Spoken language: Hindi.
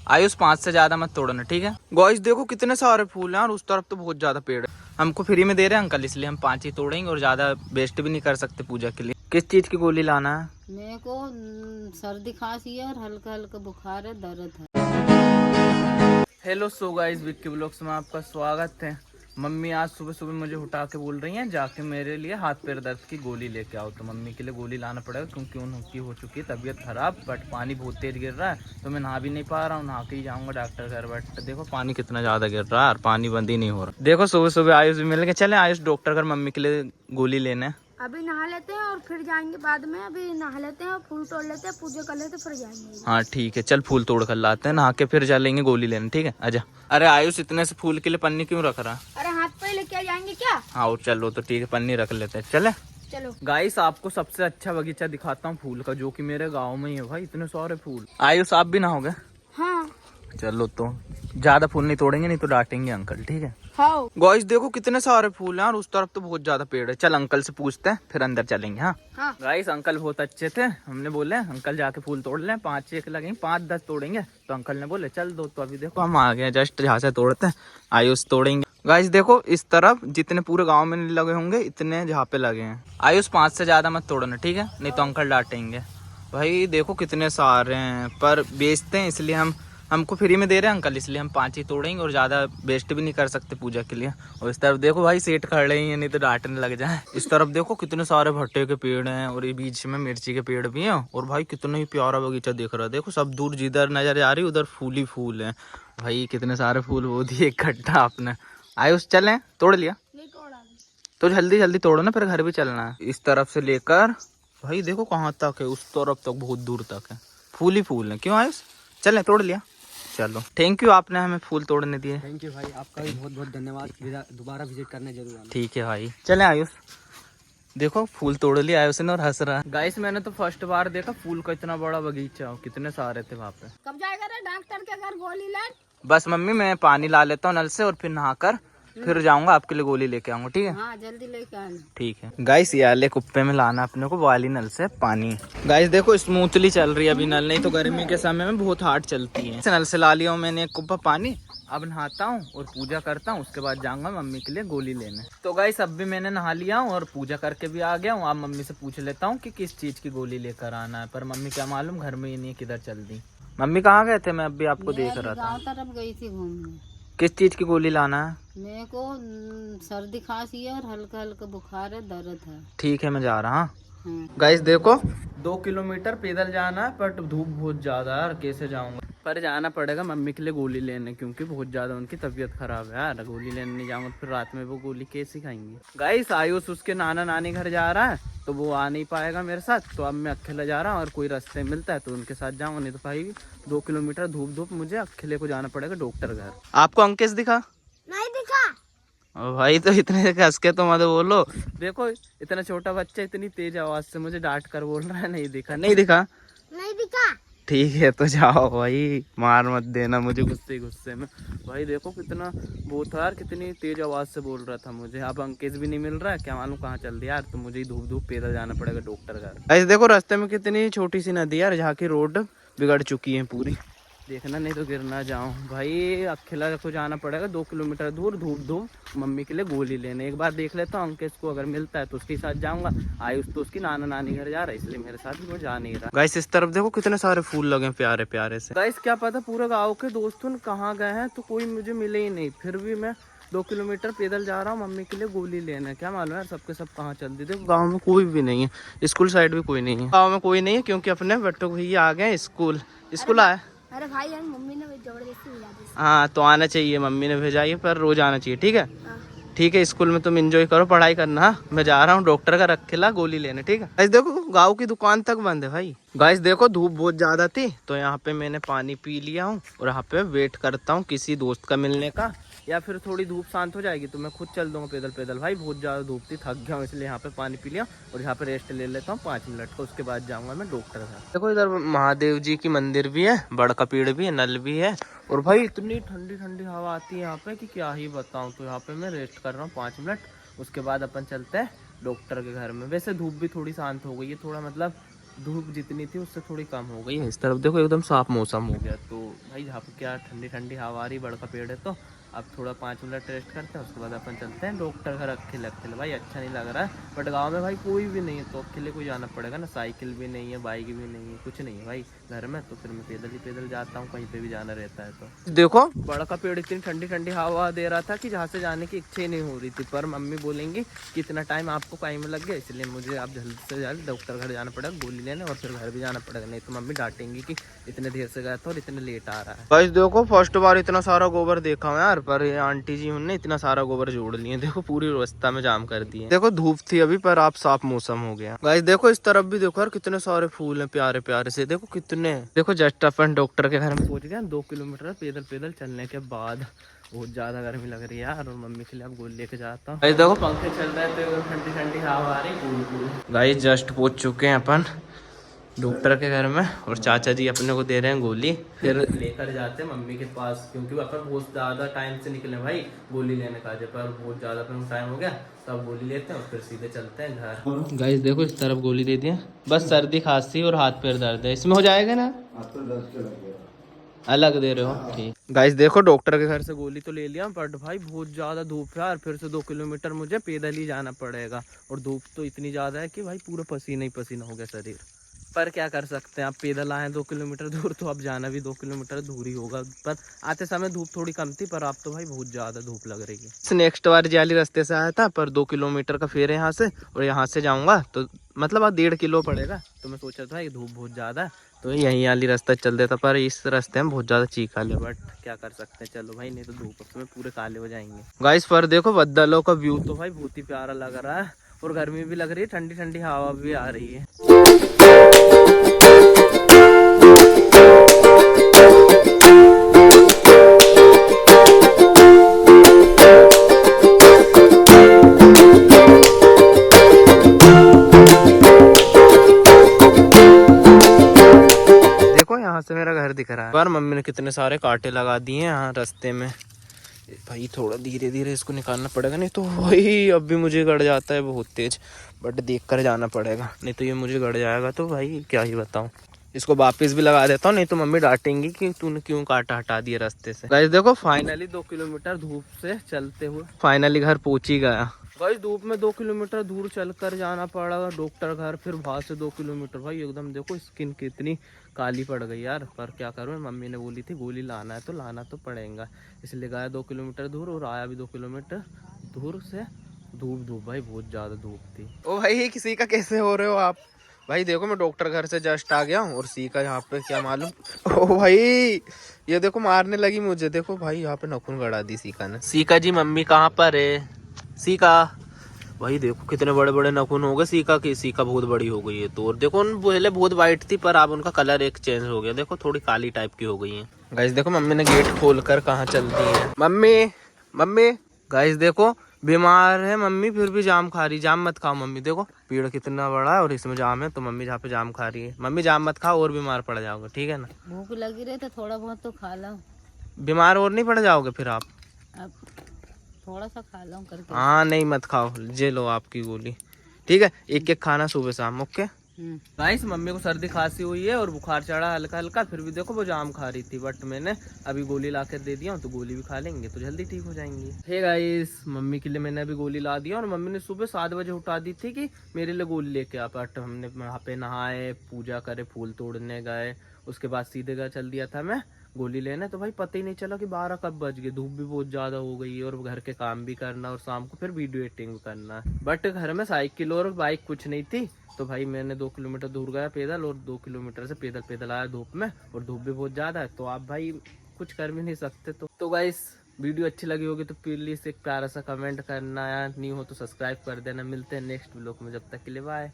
आयुष 5 से ज्यादा मत तोड़ना, ठीक है। गाइस देखो कितने सारे फूल हैं और उस तरफ तो बहुत ज्यादा पेड़ है। हमको फ्री में दे रहे हैं अंकल, इसलिए हम 5 ही तोड़ेंगे और ज्यादा वेस्ट भी नहीं कर सकते पूजा के लिए। किस चीज की गोली लाना है? मेरे को सर्दी खांसी है और हल्का हल्का बुखार है, दर्द है। Hello so guys, Vicky blogs में आपका स्वागत है। मम्मी आज सुबह सुबह मुझे उठा के बोल रही हैं जाके मेरे लिए हाथ पैर दर्द की गोली लेके आओ। तो मम्मी के लिए गोली लाना पड़ेगा क्योंकि उनकी हो चुकी है तबीयत खराब। बट पानी बहुत तेज गिर रहा है तो मैं नहा भी नहीं पा रहा हूँ, नहा के ही जाऊँगा डॉक्टर घर। बट देखो पानी कितना ज़्यादा गिर रहा है और पानी बंद ही नहीं हो रहा। देखो सुबह सुबह आयुष भी मिल गए। चले आयुष डॉक्टर घर मम्मी के लिए गोली लेने। अभी नहा लेते हैं और फिर जाएंगे बाद में। अभी नहा लेते हैं और फूल तोड़ लेते हैं, पूजा कर लेते हैं, फिर जाएंगे। हाँ ठीक है, चल फूल तोड़ कर लाते हैं, नहा के फिर चलेंगे गोली लेने, ठीक है। आजा। अरे आयुष इतने से फूल के लिए पन्नी क्यों रख रहा? अरे हाथ पे लेके आ जाएंगे क्या? हाँ चलो तो ठीक है, पन्नी रख लेते हैं, चले। चलो गाइस आपको सबसे अच्छा बगीचा दिखाता हूँ फूल का, जो कि मेरे गांव में ही है। भाई इतने सारे फूल। आयुष आप भी नहाओगे? हाँ चलो तो ज्यादा फूल नहीं तोड़ेंगे, नहीं तो डांटेंगे अंकल, ठीक है। हाँ गाइस देखो कितने सारे फूल हैं और उस तरफ तो बहुत ज्यादा पेड़ है। चल अंकल से पूछते हैं फिर अंदर चलेंगे। हाँ हाँ गाइस अंकल बहुत अच्छे थे, हमने बोले अंकल जाके फूल तोड़ लें, 5-6 लगेंगे, 5-10 तोड़ेंगे। तो अंकल ने बोले चल दो। तो अभी देखो हम आ गए जस्ट जहाँ से तोड़ते हैं, आयुष तोड़ेंगे। गाइस देखो इस तरफ जितने पूरे गांव में नहीं लगे होंगे इतने जहाँ पे लगे हैं। आयुष 5 से ज्यादा मत तोड़ना, ठीक है, नहीं तो अंकल डांटेंगे। भाई देखो कितने सारे हैं, पर बेचते हैं इसलिए हमको फ्री में दे रहे हैं अंकल, इसलिए हम 5 ही तोड़ेंगे और ज्यादा वेस्ट भी नहीं कर सकते पूजा के लिए। और इस तरफ देखो भाई सेठ खड़े ही हैं, नहीं तो डांटने लग जाए। इस तरफ देखो कितने सारे भट्टे के पेड़ हैं और ये बीच में मिर्ची के पेड़ भी हैं। और भाई कितना ही प्यारा बगीचा दिख रहा है। देखो सब दूर जिधर नजर आ रही उधर फूल ही फूल है। भाई कितने सारे फूल वो दिए इकट्ठा आपने। आयुष चले, तोड़ लिया? नहीं तोड़ा। तो जल्दी जल्दी तोड़ो ना, फिर घर भी चलना है। इस तरफ से लेकर भाई देखो कहाँ तक है, उस तरफ तक बहुत दूर तक है, फूल ही फूल है। क्यों आयुष चले, तोड़ लिया? चलो थैंक यू, आपने हमें फूल तोड़ने दिए। थैंक यू भाई, आपका भी बहुत बहुत धन्यवाद। दोबारा विजिट करने जरूर आना। ठीक है भाई, चले आयुष। देखो फूल तोड़ लिया आयुष ने और हंस रहा है। गाइस मैंने तो फर्स्ट बार देखा फूल का इतना बड़ा बगीचा, कितने सारे थे वहाँ पे। कब जाएगा रे डॉक्टर के घर गोली लेन? बस मम्मी मैं पानी ला लेता हूँ नल से और फिर नहाकर फिर जाऊंगा, आपके लिए गोली लेके आऊंगा, ठीक है। हाँ जल्दी लेके आना। ठीक है गाइस, ये वाले कुप्पे में लाना अपने को वाली नल से पानी। गाइस देखो स्मूथली चल रही है अभी नल, नहीं तो गर्मी के समय में बहुत हार्ड चलती है। नल से ला लिया हूँ मैंने एक कुप्पा पानी। अब नहाता हूँ और पूजा करता हूँ, उसके बाद जाऊंगा मम्मी के लिए गोली लेने। तो गाइस अब भी मैंने नहा लिया हूँ और पूजा करके भी आ गया हूँ। अब मम्मी से पूछ लेता हूँ कि किस चीज की गोली लेकर आना है, पर मम्मी क्या मालूम घर में ही नहीं, किधर चल दी। मम्मी कहाँ गए थे? मैं अभी आपको देख रहा था। गाँव तरफ गई थी घूमने। किस चीज की गोली लाना है? मेरे को सर्दी खांसी है और हल्का हल्का बुखार है, दर्द है। ठीक है मैं जा रहा हूँ। हाँ। गाइस देखो 2 किलोमीटर पैदल जाना है, बट धूप बहुत ज्यादा है, कैसे जाऊंगा। पर जाना पड़ेगा मम्मी के लिए गोली लेने, क्योंकि बहुत ज्यादा उनकी तबीयत खराब है यार। गोली लेने नहीं जाऊंगा तो फिर रात में वो गोली कैसे खाएंगे। गाइस आयुष उसके नाना नानी घर जा रहा है तो वो आ नहीं पाएगा मेरे साथ, तो अब मैं अकेला जा रहा हूँ। और कोई रास्ते मिलता है तो उनके साथ जाऊंगा, नहीं तो भाई 2 किलोमीटर धूप मुझे अकेले को जाना पड़ेगा डॉक्टर घर। आपको अंकेश दिखा? नहीं दिखा। भाई तो इतने हंस के तो मत बोलो। देखो इतना छोटा बच्चा इतनी तेज आवाज से मुझे डांट कर बोल रहा है नहीं दिखा। नहीं दिखा? नहीं दिखा। ठीक है तो जाओ भाई, मार मत देना मुझे गुस्से में। भाई देखो कितना बहुत यार, कितनी तेज आवाज से बोल रहा था मुझे। अब अंकेश भी नहीं मिल रहा है, क्या मालूम कहाँ चल दिया यार। तो मुझे ही धूप पैदल जाना पड़ेगा डॉक्टर घर। ऐसे देखो रास्ते में कितनी छोटी सी नदी यार, जहाँ की रोड बिगड़ चुकी है पूरी। देखना नहीं तो गिर ना जाऊं। भाई अकेला को जाना पड़ेगा 2 किलोमीटर दूर, धूप मम्मी के लिए गोली लेने। एक बार देख लेता हूँ अंकेश को, अगर मिलता है तो उसके साथ जाऊंगा। आयुष तो उसकी नाना नानी घर जा रहा है, इसलिए मेरे साथ भी वो जा नहीं रहा। गाइस इस तरफ देखो कितने सारे फूल लगे प्यारे प्यारे से। गाइस क्या पता पूरे गाँव के दोस्तों कहाँ गए हैं, तो कोई मुझे मिले ही नहीं। फिर भी मैं 2 किलोमीटर पैदल जा रहा हूँ मम्मी के लिए गोली लेने। क्या मालूम यार सबके सब कहाँ चल दी। देखो गाँव में कोई भी नहीं है, स्कूल साइड भी कोई नहीं है। गाँव में कोई नहीं है क्योंकि अपने बट्टू भैया आ गए स्कूल आए। अरे भाई यार मम्मी ने जबरदस्ती भेजा दी। हाँ तो आना चाहिए, मम्मी ने भेजाई है, पर रोज आना चाहिए, ठीक है। हाँ। ठीक है स्कूल में तुम एंजॉय करो, पढ़ाई करना। हाँ मैं जा रहा हूँ डॉक्टर का रखेला गोली लेने, ठीक है। गाइस देखो गाँव की दुकान तक बंद है भाई। गाइस देखो धूप बहुत ज्यादा थी तो यहाँ पे मैंने पानी पी लिया हूँ और यहाँ पे वेट करता हूँ किसी दोस्त का मिलने का, या फिर थोड़ी धूप शांत हो जाएगी तो मैं खुद चल दूंगा पैदल। भाई बहुत ज़्यादा धूप थी, थक गया हूँ, इसलिए यहाँ पे पानी पी लिया और यहाँ पे रेस्ट ले लेता हूँ 5 मिनट का, उसके बाद जाऊँगा मैं डॉक्टर का। देखो इधर महादेव जी की मंदिर भी है, बड़का पेड़ भी है, नल भी है। और भाई इतनी ठंडी ठंडी हवा आती है यहाँ पे कि क्या ही बताऊँ। तो यहाँ पे मैं रेस्ट कर रहा हूँ 5 मिनट, उसके बाद अपन चलते हैं डॉक्टर के घर में। वैसे धूप भी थोड़ी शांत हो गई है, थोड़ा मतलब धूप जितनी थी उससे थोड़ी कम हो गई है। इस तरफ देखो एकदम साफ मौसम हो गया। तो भाई यहाँ पे क्या ठंडी ठंडी हवा आ रही, बड़ा का पेड़ है। तो अब थोड़ा 5 मिनट रेस्ट करते हैं, उसके बाद अपन चलते हैं डॉक्टर घर। अकेले भाई अच्छा नहीं लग रहा है, बट गांव में भाई कोई भी नहीं है तो अकेले को जाना पड़ेगा ना। साइकिल भी नहीं है, बाइक भी नहीं है, कुछ नहीं है भाई घर में। तो फिर मैं पैदल जाता हूँ, कहीं पे भी जाना रहता है। तो देखो बड़ा का पेड़ इतनी ठंडी ठंडी हवा दे रहा था कि जहाँ से जाने की इच्छा ही नहीं हो रही थी। पर मम्मी बोलेंगी कि इतना टाइम आपको कहीं में लग गया, इसलिए मुझे आप जल्दी से जल्द डॉक्टर घर जाना पड़ेगा, गोली लेने, और फिर घर भी जाना पड़ेगा। नहीं तो मम्मी डांटेंगी कि इतने देर से गया था और इतने लेट आ रहा है। भाई देखो फर्स्ट बार इतना सारा गोबर देखा हूँ यार। पर ये आंटी जी उनने इतना सारा गोबर जोड़ लिए, देखो पूरी रास्ता में जाम कर दिए। देखो धूप थी अभी पर आप साफ मौसम हो गया। गाइस देखो इस तरफ भी देखो यार कितने सारे फूल हैं प्यारे प्यारे से। देखो कितने, देखो जस्ट अपन डॉक्टर के घर में पहुंच गए। 2 किलोमीटर पैदल चलने के बाद बहुत ज्यादा गर्मी लग रही है यार, और मम्मी के लिए अब गोली लेके जाता हूँ। देखो पंखे चल रहे थे, ठंडी ठंडी हवा आ रही। गाइस जस्ट पहुंच चुके हैं अपन डॉक्टर के घर में, और चाचा जी अपने को दे रहे हैं गोली। फिर लेकर जाते हैं मम्मी के पास, क्योंकि अपन बहुत ज्यादा टाइम से निकले भाई गोली लेने का। जब पर बहुत ज्यादा टाइम हो गया तो अब गोली लेते हैं और फिर सीधे चलते हैं घर। गाइस देखो इस तरफ गोली दे दिया, बस सर्दी खांसी और हाथ पैर दर्द है, इसमें हो जाएगा ना। अलग दे रहे हो ठीक। गाइस देखो डॉक्टर के घर से गोली तो ले लिया, बट भाई बहुत ज्यादा धूप है यार। फिर से 2 किलोमीटर मुझे पैदल ही जाना पड़ेगा, और धूप तो इतनी ज्यादा है कि भाई पूरा पसीना ही पसीना हो गया शरीर। पर क्या कर सकते हैं, आप पैदल आए 2 किलोमीटर दूर, तो अब जाना भी 2 किलोमीटर दूर ही होगा। पर आते समय धूप थोड़ी कम थी, पर अब तो भाई बहुत ज्यादा धूप लग रही है। नेक्स्ट बार जाली रास्ते से आया था, पर 2 किलोमीटर का फेर है यहाँ से, और यहाँ से जाऊंगा तो मतलब अब 1.5 किलो पड़ेगा। तो मैं सोचा था ये धूप बहुत ज्यादा है तो यहीं वाली रास्ता चल देता, पर इस रास्ते में बहुत ज्यादा चीखा ले। बट क्या कर सकते हैं, चलो भाई, नहीं तो धूप में पूरे काले हो जाएंगे। गाइस पर देखो बादलों का व्यू तो भाई बहुत ही प्यारा लग रहा है, और गर्मी भी लग रही है, ठंडी ठंडी हवा भी आ रही है। देखो यहाँ से मेरा घर दिख रहा है, पर मम्मी ने कितने सारे कांटे लगा दिए हैं यहाँ रास्ते में। भाई थोड़ा धीरे धीरे इसको निकालना पड़ेगा, नहीं तो वही अब भी मुझे गड़ जाता है बहुत तेज। बट देख कर जाना पड़ेगा, नहीं तो ये मुझे गड़ जाएगा तो भाई क्या ही बताऊं। इसको वापस भी लगा देता हूँ, नहीं तो मम्मी डांटेंगी कि तूने क्यों कांटा हटा दिया रास्ते से। गाइस देखो फाइनली 2 किलोमीटर धूप से चलते हुए फाइनली घर पहुंच ही गया। गाइस धूप में 2 किलोमीटर दूर चलकर जाना पड़ा डॉक्टर घर, फिर वहां से 2 किलोमीटर। भाई एकदम देखो स्किन कितनी काली पड़ गई यार। पर क्या करूँ, मम्मी ने बोली थी गोली लाना है तो लाना तो पड़ेगा, इसलिए गया 2 किलोमीटर दूर और आया भी 2 किलोमीटर दूर से। धूप भाई बहुत ज्यादा धूप थी। ओ भाई किसी का कैसे हो रहे हो आप? भाई देखो मैं डॉक्टर घर से जस्ट आ गया हूँ, और सी का यहाँ पे क्या मालूम। ओ भाई ये देखो मारने लगी मुझे। देखो भाई यहाँ पे नखून गड़ा दी सीका ने। सीका जी मम्मी कहाँ पर है? सीका भाई देखो कितने बड़े बड़े नखून हो गए सीका की। सीका बहुत बड़ी हो गई है तो। और देखो उन पहले बहुत वाइट थी, पर अब उनका कलर एक चेंज हो गया, देखो थोड़ी काली टाइप की हो गई है। गाइस देखो मम्मी ने गेट खोल कर कहाँ चल दी है। मम्मी गाइस देखो बीमार है मम्मी, फिर भी जाम खा रही। जाम मत खाओ मम्मी, देखो पेड़ कितना बड़ा है और इसमें जाम है, तो मम्मी जहाँ पे जाम खा रही है। मम्मी जाम मत खाओ और बीमार पड़ जाओगे, ठीक है ना। भूख लगी रही तो थोड़ा बहुत तो खा लो, बीमार और नहीं पड़ जाओगे फिर आप। अब थोड़ा सा खा लो करके। हाँ नहीं मत खाओ, जे लो आपकी गोली, ठीक है। एक खाना सुबह शाम, ओके। गाइस मम्मी को सर्दी खांसी हुई है और बुखार चढ़ा हल्का हल्का, फिर भी देखो वो जाम खा रही थी। बट मैंने अभी गोली ला कर दे दिया हूँ, तो गोली भी खा लेंगे तो जल्दी ठीक हो जाएंगी। हे गाइस मम्मी के लिए मैंने अभी गोली ला दिया, और मम्मी ने सुबह 7 बजे उठा दी थी कि मेरे लिए गोली लेके आ। बट हमने वहाँ पे नहाए, पूजा करे, फूल तोड़ने गए, उसके बाद सीधे गए चल दिया था मैं गोली लेने। तो भाई पता ही नहीं चला कि 12 कब बज गए। धूप भी बहुत ज्यादा हो गई है, और घर के काम भी करना, और शाम को फिर वीडियो एडिटिंग भी करना। बट घर में साइकिल और बाइक कुछ नहीं थी, तो भाई मैंने 2 किलोमीटर दूर गया पैदल, और 2 किलोमीटर से पैदल आया धूप में, और धूप भी बहुत ज्यादा है, तो आप भाई कुछ कर भी नहीं सकते। तो गाइस वीडियो अच्छी लगी होगी तो प्लीज एक प्यारा सा कमेंट करना, या नहीं हो तो सब्सक्राइब कर देना। मिलते हैं नेक्स्ट व्लॉग में, जब तक के लिए बाय।